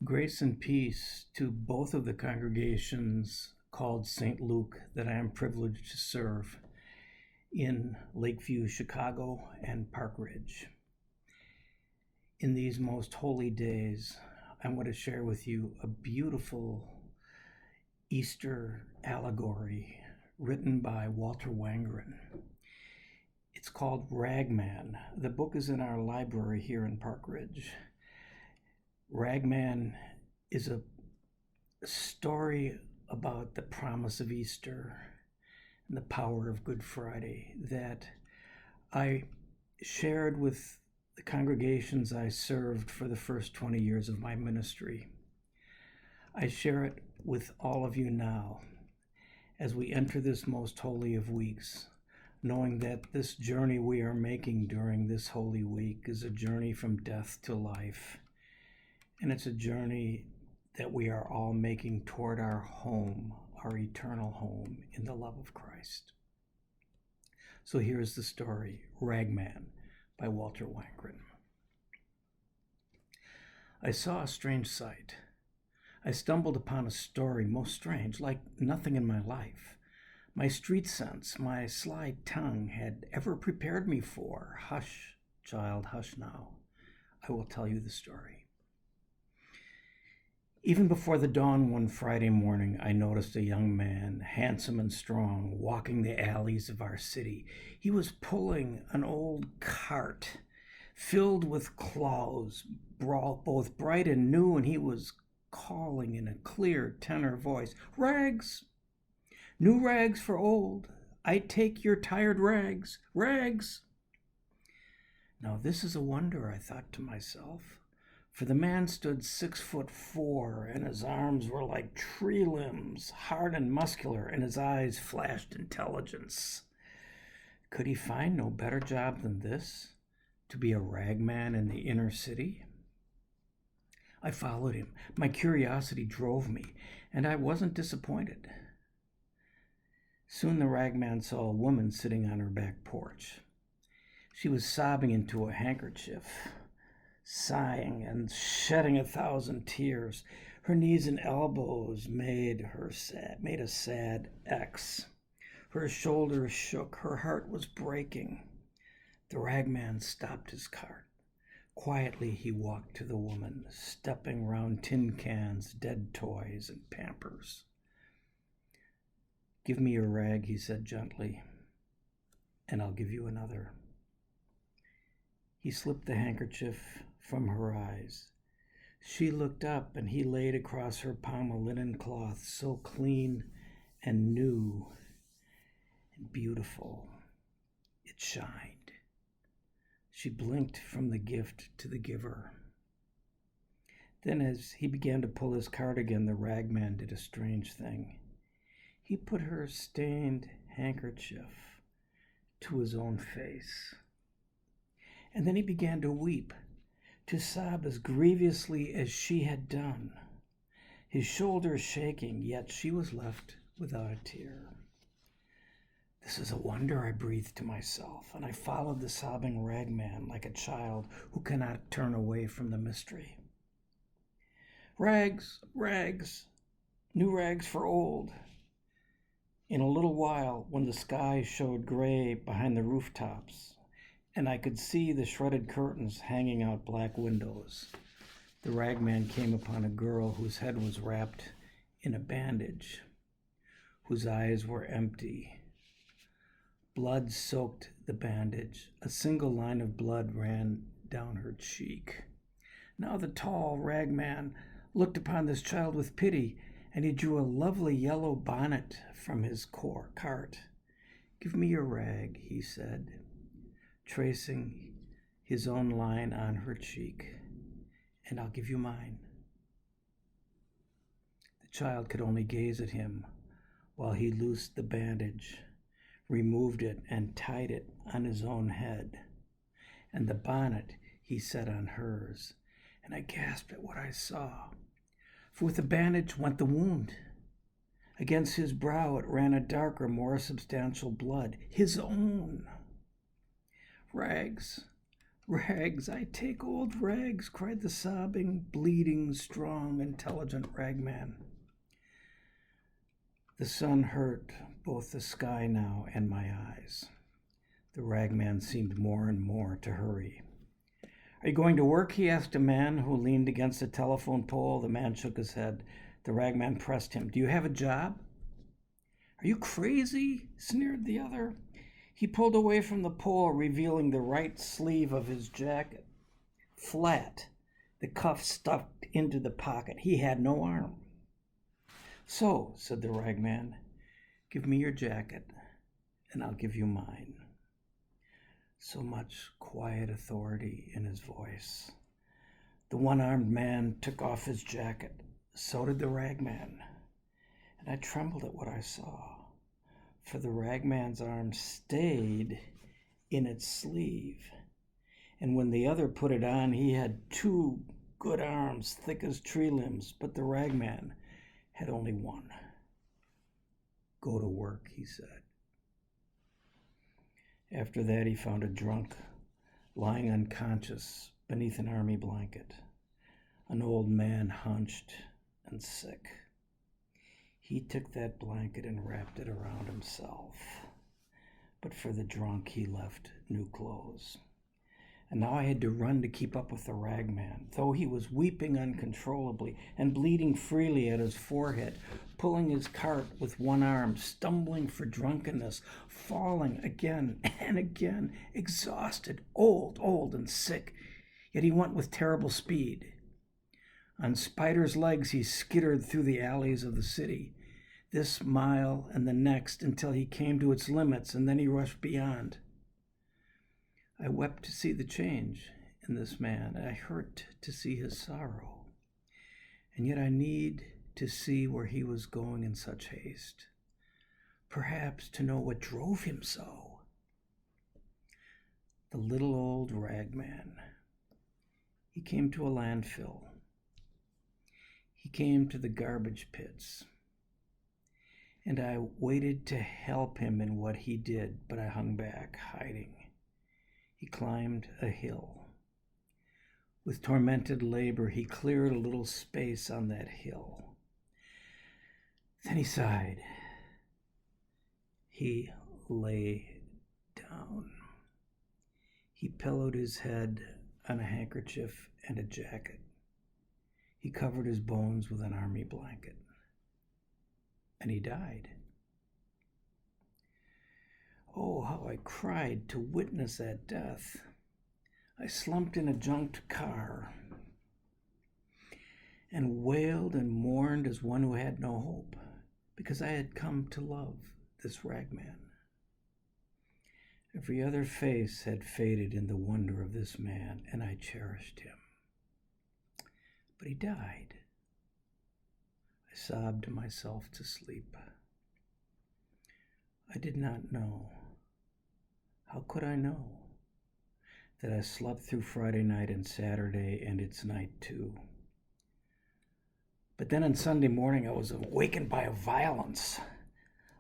Grace and peace to both of the congregations called St. Luke that I am privileged to serve in Lakeview, Chicago, and Park Ridge. In these most holy days, I want to share with you a beautiful Easter allegory written by Walter Wagner. It's called Ragman. The book is in our library here in Park Ridge. Ragman is a story about the promise of Easter and the power of Good Friday that I shared with the congregations I served for the first 20 years of my ministry. I share it with all of you now as we enter this most holy of weeks, knowing that this journey we are making during this holy week is a journey from death to life. And it's a journey that we are all making toward our home, our eternal home in the love of Christ. So here's the story, Ragman by Walter Wagner. I saw a strange sight. I stumbled upon a story most strange, like nothing in my life. My street sense, my sly tongue had ever prepared me for. Hush, child, hush now. I will tell you the story. Even before the dawn one Friday morning, I noticed a young man, handsome and strong, walking the alleys of our city. He was pulling an old cart filled with clothes, both bright and new, and he was calling in a clear tenor voice, "Rags! New rags for old. I take your tired rags. Rags!" Now this is a wonder, I thought to myself. For the man stood 6'4", and his arms were like tree limbs, hard and muscular, and his eyes flashed intelligence. Could he find no better job than this, to be a ragman in the inner city? I followed him. My curiosity drove me, and I wasn't disappointed. Soon the ragman saw a woman sitting on her back porch. She was sobbing into a handkerchief, sighing and shedding 1,000 tears. Her knees and elbows made a sad X. Her shoulders shook. Her heart was breaking. The ragman stopped his cart. Quietly he walked to the woman, stepping round tin cans, dead toys, and Pampers. "Give me your rag," he said gently, "and I'll give you another." He slipped the handkerchief from her eyes. She looked up, and he laid across her palm a linen cloth so clean and new and beautiful. It shined. She blinked from the gift to the giver. Then as he began to pull his cart again, the ragman did a strange thing. He put her stained handkerchief to his own face. And then he began to weep, to sob as grievously as she had done, his shoulders shaking, yet she was left without a tear. This is a wonder, I breathed to myself, and I followed the sobbing ragman like a child who cannot turn away from the mystery. Rags, rags, new rags for old. In a little while, when the sky showed gray behind the rooftops, and I could see the shredded curtains hanging out black windows, the ragman came upon a girl whose head was wrapped in a bandage, whose eyes were empty. Blood soaked the bandage. A single line of blood ran down her cheek. Now the tall ragman looked upon this child with pity, and he drew a lovely yellow bonnet from his cart. "Give me your rag," he said, tracing his own line on her cheek, "and I'll give you mine." The child could only gaze at him while he loosed the bandage, removed it, and tied it on his own head, and the bonnet he set on hers, and I gasped at what I saw. For with the bandage went the wound. Against his brow it ran a darker, more substantial blood, his own. Rags, Rags, I take old rags, cried the sobbing, bleeding, strong, intelligent ragman. The sun hurt both the sky now and my eyes. The ragman seemed more and more to hurry. Are you going to work? He asked a man who leaned against a telephone pole. The man shook his head. The ragman pressed him. Do you have a job? Are you crazy? Sneered the other. He pulled away from the pole, revealing the right sleeve of his jacket. Flat, the cuff stuck into the pocket. He had no arm. So, said the ragman, give me your jacket, and I'll give you mine. So much quiet authority in his voice. The one-armed man took off his jacket. So did the ragman. And I trembled at what I saw, for the ragman's arm stayed in its sleeve. And when the other put it on, he had 2 good arms, thick as tree limbs, but the ragman had only one. Go to work, he said. After that, he found a drunk lying unconscious beneath an army blanket, an old man hunched and sick. He took that blanket and wrapped it around himself. But for the drunk, he left new clothes. And now I had to run to keep up with the ragman, though he was weeping uncontrollably and bleeding freely at his forehead, pulling his cart with one arm, stumbling for drunkenness, falling again and again, exhausted, old and sick. Yet he went with terrible speed. On spider's legs, he skittered through the alleys of the city, this mile and the next, until he came to its limits, and then he rushed beyond. I wept to see the change in this man, and I hurt to see his sorrow. And yet I need to see where he was going in such haste, perhaps to know what drove him so. The little old ragman. He came to a landfill. He came to the garbage pits. And I waited to help him in what he did, but I hung back, hiding. He climbed a hill. With tormented labor, he cleared a little space on that hill. Then he sighed. He lay down. He pillowed his head on a handkerchief and a jacket. He covered his bones with an army blanket. And he died. Oh, how I cried to witness that death. I slumped in a junked car and wailed and mourned as one who had no hope, because I had come to love this ragman. Every other face had faded in the wonder of this man, and I cherished him. But he died. I sobbed myself to sleep. I did not know. How could I know that I slept through Friday night and Saturday and its night too? But then on Sunday morning I was awakened by a violence.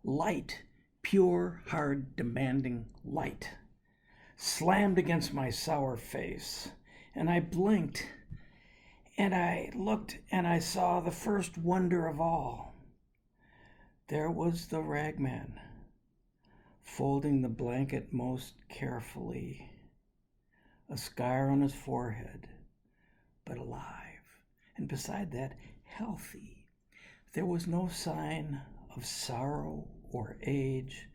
Light, pure, hard, demanding light, slammed against my sour face, and I blinked, and I looked, and I saw the first wonder of all. There was the ragman, folding the blanket most carefully, a scar on his forehead, but alive, and beside that, healthy. There was no sign of sorrow or age,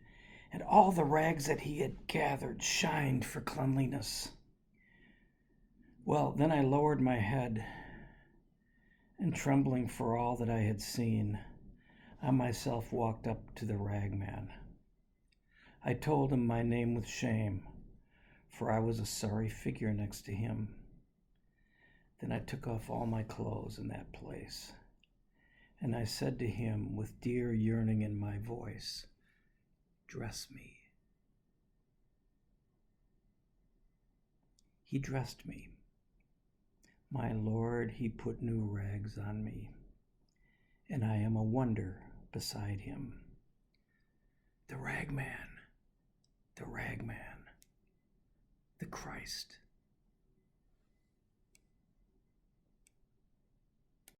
and all the rags that he had gathered shined for cleanliness. Well, then I lowered my head, and trembling for all that I had seen, I myself walked up to the ragman. I told him my name with shame, for I was a sorry figure next to him. Then I took off all my clothes in that place, and I said to him with dear yearning in my voice, "Dress me." He dressed me. My Lord, he put new rags on me, and I am a wonder beside him. The ragman, the Christ.